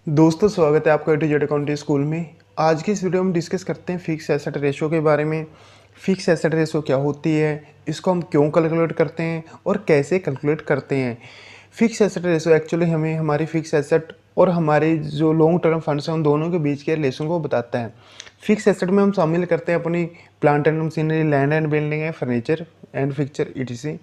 दोस्तों स्वागत है आपका ए टू जेड अकाउंटिंग स्कूल में। आज की इस वीडियो में डिस्कस करते हैं फिक्स एसेट रेशो के बारे में। फिक्स एसेट रेशो क्या होती है, इसको हम क्यों कैलकुलेट करते हैं और कैसे कैलकुलेट करते हैं। फिक्स एसेट रेशो एक्चुअली हमें हमारी फिक्स एसेट और हमारे जो लॉन्ग टर्म फंड्स हैं उन दोनों के बीच के रिलेशन को बताता है। फिक्स एसेट में हम शामिल करते हैं अपनी plant and machinery, land and building है, फर्नीचर एंड फिक्चर ईटीसी।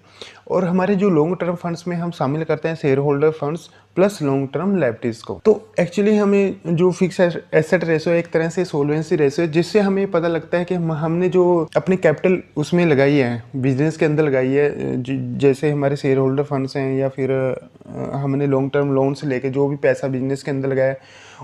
और हमारे जो लॉन्ग टर्म फंड्स में हम शामिल करते हैं share holder funds plus long term liabilities को। तो एक्चुअली हमें जो फिक्स एसेट रेशो एक तरह से सोल्वेंसी रेशो है, जिससे हमें पता लगता है कि हमने जो अपनी कैपिटल उसमें लगाई है, बिजनेस के अंदर लगाई है, जैसे हमारे शेयर होल्डर फंड्स हैं या फिर हमने लॉन्ग टर्म लोन से लेके जो भी पैसा बिजनेस के अंदर लगाया,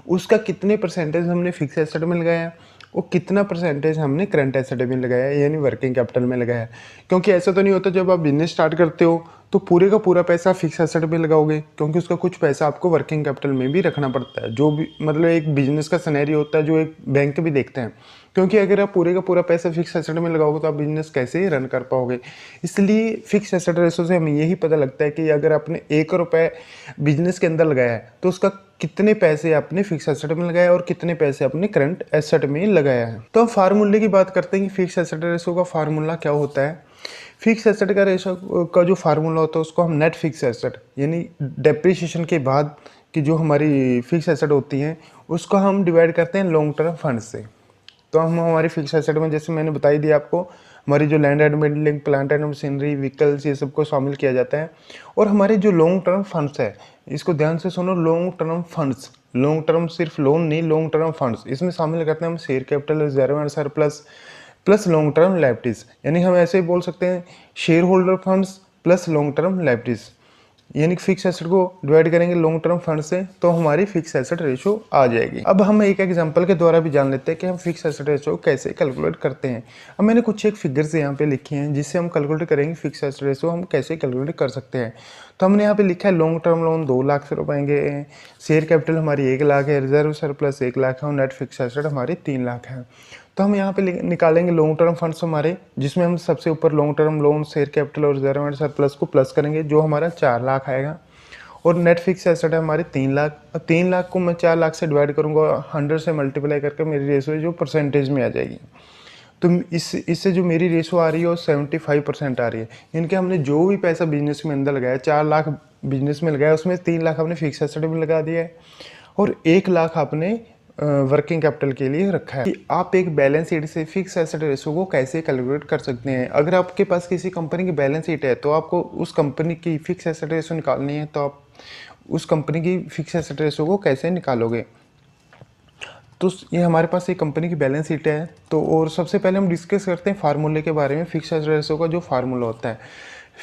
उसका कितने परसेंटेज हमने फिक्स एसेट में लगाया और कितना परसेंटेज हमने करंट एसेट में लगाया यानी वर्किंग कैपिटल में लगाया। क्योंकि ऐसा तो नहीं होता जब आप बिजनेस स्टार्ट करते हो तो पूरे का पूरा पैसा फिक्स एसेट में लगाओगे, क्योंकि उसका कुछ पैसा आपको वर्किंग कैपिटल में भी रखना पड़ता है। जो भी मतलब एक बिजनेस का सिनेरियो होता है जो एक बैंक भी देखते हैं, क्योंकि अगर आप पूरे का पूरा पैसा फिक्स एसेट में लगाओगे तो आप बिजनेस कैसे रन कर पाओगे। इसलिए फिक्स एसेट रेशो से हमें यही पता लगता है कि अगर आपने 1 रुपये बिजनेस के अंदर लगाया है तो उसका कितने पैसे आपने फिक्स एसेट में लगाया और कितने पैसे आपने करंट एसेट में लगाया है। तो हम फार्मूले की बात करते हैं कि फिक्स एसेट रेशो का फार्मूला क्या होता है। फिक्स एसेट का रेशो का जो फार्मूला होता है उसको हम नेट फिक्स एसेट यानी डेप्रिसिएशन के बाद की जो हमारी फिक्स एसेट होती हैं उसको हम डिवाइड करते हैं लॉन्ग टर्म फंड से। तो हम हमारी फिक्स एसेट में जैसे मैंने बताई दिया आपको, हमारी जो land and building, plant and machinery, vehicles, ये सबको शामिल किया जाता है। और हमारे जो लॉन्ग टर्म फंड्स है, इसको ध्यान से सुनो, long term funds, long term सिर्फ लोन नहीं, लॉन्ग टर्म फंड्स, इसमें शामिल करते हैं हम share capital, reserve and surplus plus long term liabilities. यानी हम ऐसे ही बोल सकते हैं share holder funds plus long term liabilities. यानी कि फिक्स एसेट को डिवाइड करेंगे लॉन्ग टर्म फंड से तो हमारी फिक्स एसेट रेशो आ जाएगी। अब हम एक एग्जांपल के द्वारा भी जान लेते हैं कि हम फिक्स एसेट रेशो कैसे कैलकुलेट करते हैं। अब मैंने कुछ एक फिगर्स यहाँ पे लिखे हैं जिससे हम कैलकुलेट करेंगे फिक्स एसेट रेशो हम कैसे कैलकुलेट कर सकते हैं। तो हमने यहाँ पे लिखा है लॉन्ग टर्म लोन 2 लाख से रुपये, शेयर कैपिटल हमारी 1 लाख है, रिजर्व सरप्लस 1 लाख है और नेट फिक्स एसेट हमारी 3 लाख है। तो हम यहाँ पे निकालेंगे लॉन्ग टर्म फंड्स हमारे, जिसमें हम सबसे ऊपर long term loan, share capital और रिजर्व एंड सरप्लस को प्लस करेंगे जो हमारा 4 लाख आएगा। और नेट फिक्स एसेट है हमारे 3 लाख। 3 लाख को मैं 4 लाख से डिवाइड करूँगा, 100 से मल्टीप्लाई करके मेरी रेशो जो परसेंटेज में आ जाएगी। तो इससे जो मेरी रेशो आ रही है वो 75% आ रही है। यानी कि हमने जो भी पैसा बिजनेस में अंदर लगाया, 4 लाख बिजनेस में लगाया, उसमें 3 लाख हमने फिक्स एसेट में लगा दिया है और 1 लाख आपने वर्किंग कैपिटल के लिए रखा है। कि आप एक बैलेंस शीट से फिक्स एसेट रेशो को कैसे कैलकुलेट कर सकते हैं। अगर आपके पास किसी कंपनी की बैलेंस शीट है तो आपको उस कंपनी की फिक्स एसेट रेशो निकालनी है, तो आप उस कंपनी की फिक्स एसेट रेशो को कैसे निकालोगे। तो ये हमारे पास एक कंपनी की बैलेंस शीट है। तो और सबसे पहले हम डिस्कस करते हैं फार्मूले के बारे में। फिक्स एसेट रेशो का जो फार्मूला होता है,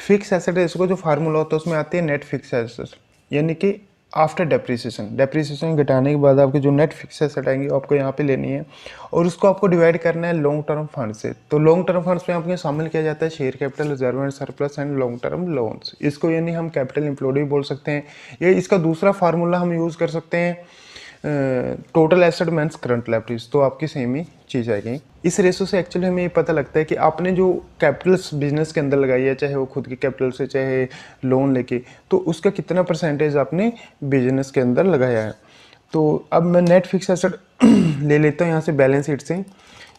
फिक्स एसेट रेशो का जो फार्मूला होता है उसमें आती है नेट फिक्स एसेट, यानी कि आफ्टर डेप्रिसिएशन घटाने के बाद आपके जो नेट फिक्स एसेट आएंगे आपको यहाँ पे लेनी है और उसको आपको डिवाइड करना है लॉन्ग टर्म फंड से। तो लॉन्ग टर्म फंड्स में आपके शामिल किया जाता है share capital, reserve and surplus and long term loans. इसको यानी हम कैपिटल एम्प्लॉयड भी बोल सकते हैं। ये इसका दूसरा फार्मूला हम यूज़ कर सकते हैं total asset minus current liabilities. तो आपकी सेम ही चीज़ आएगी। इस रेशो से एक्चुअली हमें ये पता लगता है कि आपने जो कैपिटल्स बिजनेस के अंदर लगाई है, चाहे वो खुद की कैपिटल से चाहे लोन लेके, तो उसका कितना परसेंटेज आपने बिजनेस के अंदर लगाया है। तो अब मैं नेट फिक्स एसेट ले लेता हूँ यहाँ से बैलेंस शीट से।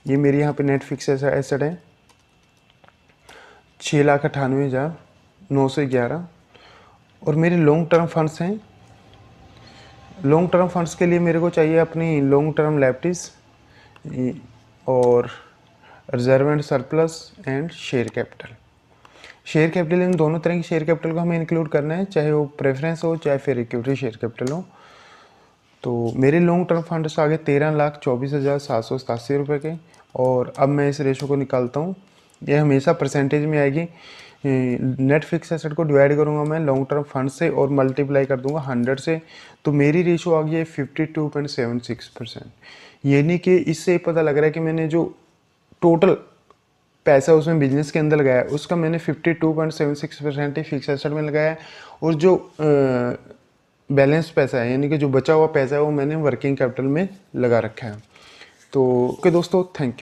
ये मेरी यहाँ पे नेट फिक्स एसेट है 6,98,911 और मेरे लॉन्ग टर्म फंड्स हैं। लॉन्ग टर्म फंड्स के लिए मेरे को चाहिए अपनी लॉन्ग टर्म लायबिलिटीज और reserve and surplus and share capital. Share capital in दोनों तरह की शेयर कैपिटल को हमें इंक्लूड करना है, चाहे वो प्रेफरेंस हो चाहे फिर इक्विटी शेयर कैपिटल हो। तो मेरे लॉन्ग टर्म फंड्स आ गए 13,24,787 रुपये के। और अब मैं इस रेशो को निकालता हूँ, ये हमेशा परसेंटेज में आएगी। नेट फिक्स एसेट को डिवाइड करूँगा मैं लॉन्ग टर्म फंड से और मल्टीप्लाई कर दूंगा 100 से, तो मेरी रेशो आ गई है 52.76%। यानी कि इससे पता लग रहा है कि मैंने जो टोटल पैसा उसमें बिजनेस के अंदर लगाया उसका मैंने 52.76% ही फिक्स एसेट में लगाया है और जो बैलेंस पैसा है यानी कि जो बचा हुआ पैसा है वो मैंने वर्किंग कैपिटल में लगा रखा है। तो ओके दोस्तों, थैंक यू।